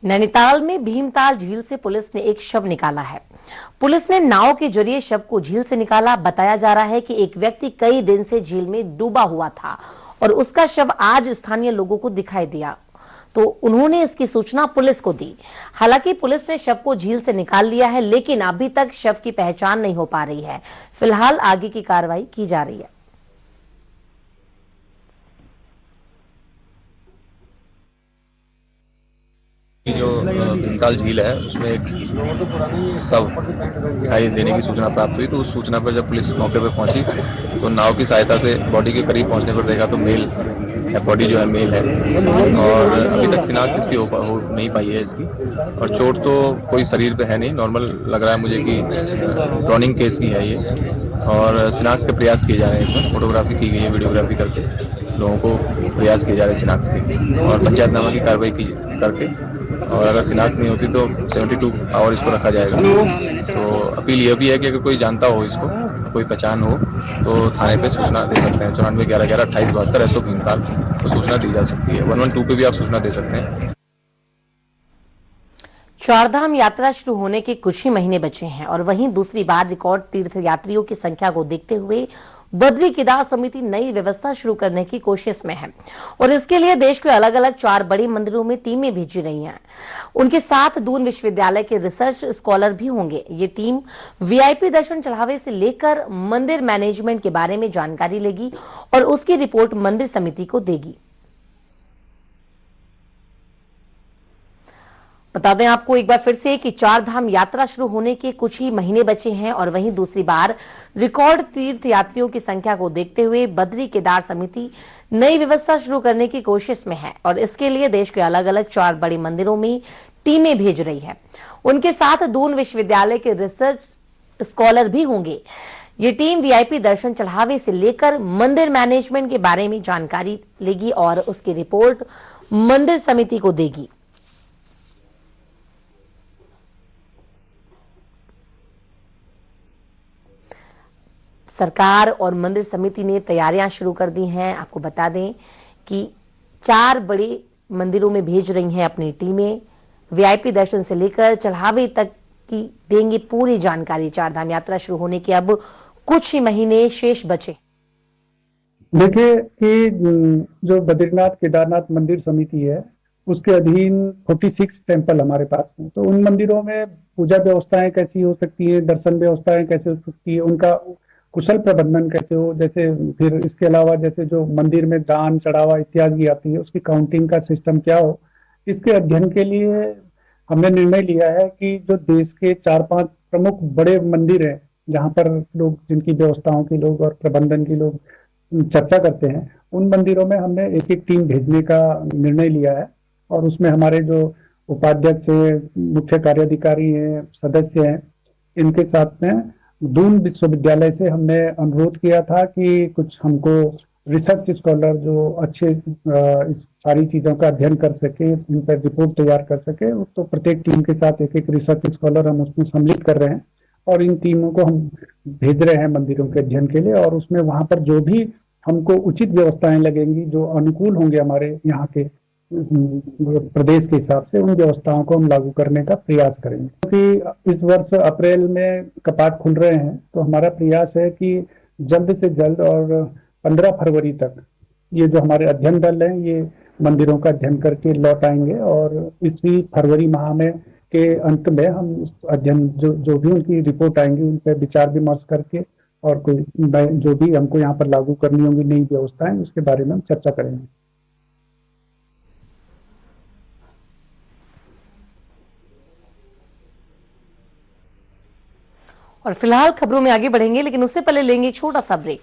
नैनीताल में भीमताल झील से पुलिस ने एक शव निकाला है। पुलिस ने नाव के जरिए शव को झील से निकाला। बताया जा रहा है कि एक व्यक्ति कई दिन से झील में डूबा हुआ था और उसका शव आज स्थानीय लोगों को दिखाई दिया, तो उन्होंने इसकी सूचना पुलिस को दी। हालांकि पुलिस ने शव को झील से निकाल लिया है, लेकिन अभी तक शव की पहचान नहीं हो पा रही है। फिलहाल आगे की कार्रवाई की जा रही है। जो भीमताल झील है उसमें एक शव दिखाई देने की सूचना प्राप्त हुई, तो उस सूचना पर जब पुलिस मौके पर पहुंची तो नाव की सहायता से बॉडी के करीब पहुंचने पर देखा तो मेल है, बॉडी जो है मेल है और अभी तक शिनाख्त इसकी हो नहीं पाई है इसकी। और चोट तो कोई शरीर पे है नहीं, नॉर्मल लग रहा है मुझे कि ड्रॉनिंग केस की है ये। और शिनाख्त के प्रयास किए जा रहे हैं, इसमें फोटोग्राफी की गई है, वीडियोग्राफी करके लोगों को प्रयास किए जा रहे हैं शिनाख्त के और पंचायतनामा की कार्रवाई की करके। और अगर शिनाख्त नहीं होती तो 72 आवर इसको रखा जाएगा। तो अपील यह भी है कि अगर कोई जानता हो इसको, कोई पहचान हो, तो थाने पे सूचना दे सकते हैं। 94 11 11 28 72 SO भीमताल तो सूचना दी जा सकती है। 112 पे भी आप सूचना दे सकते हैं। चारधाम यात्रा शुरू होने के कुछ ही महीने बचे हैं और वहीं दूसरी बार रिकॉर्ड तीर्थ यात्रियों की संख्या को देखते हुए बद्री केदार समिति नई व्यवस्था शुरू करने की कोशिश में है और इसके लिए देश के अलग अलग 4 बड़े मंदिरों में टीमें भेजी रही हैं। उनके साथ दून विश्वविद्यालय के रिसर्च स्कॉलर भी होंगे। ये टीम वीआईपी दर्शन चढ़ावे से लेकर मंदिर मैनेजमेंट के बारे में जानकारी लेगी और उसकी रिपोर्ट मंदिर समिति को देगी। बता दें आपको एक बार फिर से कि चारधाम यात्रा शुरू होने के कुछ ही महीने बचे हैं और वहीं दूसरी बार रिकॉर्ड तीर्थ यात्रियों की संख्या को देखते हुए बद्री केदार समिति नई व्यवस्था शुरू करने की कोशिश में है और इसके लिए देश के अलग अलग 4 बड़े मंदिरों में टीमें भेज रही है। उनके साथ दून विश्वविद्यालय के रिसर्च स्कॉलर भी होंगे। ये टीम वीआईपी दर्शन चढ़ावे से लेकर मंदिर मैनेजमेंट के बारे में जानकारी लेगी और उसकी रिपोर्ट मंदिर समिति को देगी। सरकार और मंदिर समिति ने तैयारियां शुरू कर दी हैं। आपको बता दें कि 4 बड़े मंदिरों में भेज रही हैं अपनी टीमें। वीआईपी दर्शन से लेकर चढ़ावे तक की देंगे पूरी जानकारी। चारधाम यात्रा शुरू होने के अब कुछ ही महीने शेष बचे। देखिए कि जो बद्रीनाथ केदारनाथ मंदिर समिति है उसके अधीन 46 टेम्पल हमारे पास हैं। तो उन मंदिरों में पूजा व्यवस्थाएं कैसी हो सकती है, दर्शन व्यवस्थाएं कैसे हो सकती है, उनका कुशल प्रबंधन कैसे हो, जैसे फिर इसके अलावा जैसे जो मंदिर में दान चढ़ावा इत्यादि आती है उसकी काउंटिंग का सिस्टम क्या हो, इसके अध्ययन के लिए हमने निर्णय लिया है कि जो देश के 4-5 प्रमुख बड़े मंदिर हैं जहाँ पर लोग जिनकी व्यवस्थाओं के लोग और प्रबंधन के लोग चर्चा करते हैं, उन मंदिरों में हमने एक एक टीम भेजने का निर्णय लिया है। और उसमें हमारे जो उपाध्यक्ष है, मुख्य कार्याधिकारी हैं, सदस्य हैं, इनके साथ में दून विश्वविद्यालय से हमने अनुरोध किया था कि कुछ हमको रिसर्च स्कॉलर जो अच्छे इस सारी चीजों का अध्ययन कर सके, इन पर रिपोर्ट तैयार कर सके, तो प्रत्येक टीम के साथ एक एक रिसर्च स्कॉलर हम उसमें सम्मिलित कर रहे हैं और इन टीमों को हम भेज रहे हैं मंदिरों के अध्ययन के लिए। और उसमें वहां पर जो भी हमको उचित व्यवस्थाएं लगेंगी, जो अनुकूल होंगे हमारे यहाँ के प्रदेश के हिसाब से, उन व्यवस्थाओं को हम लागू करने का प्रयास करेंगे। क्योंकि इस वर्ष अप्रैल में कपाट खुल रहे हैं, तो हमारा प्रयास है कि जल्द से जल्द और 15 फरवरी तक ये जो हमारे अध्ययन दल हैं ये मंदिरों का अध्ययन करके लौट आएंगे और इसी फरवरी माह में के अंत में हम इस अध्ययन जो भी उनकी रिपोर्ट आएंगी उन पर विचार विमर्श करके और कोई जो भी हमको यहाँ पर लागू करनी होंगी नई व्यवस्थाएं, उसके बारे में हम चर्चा करेंगे। और फिलहाल खबरों में आगे बढ़ेंगे, लेकिन उससे पहले लेंगे एक छोटा सा ब्रेक।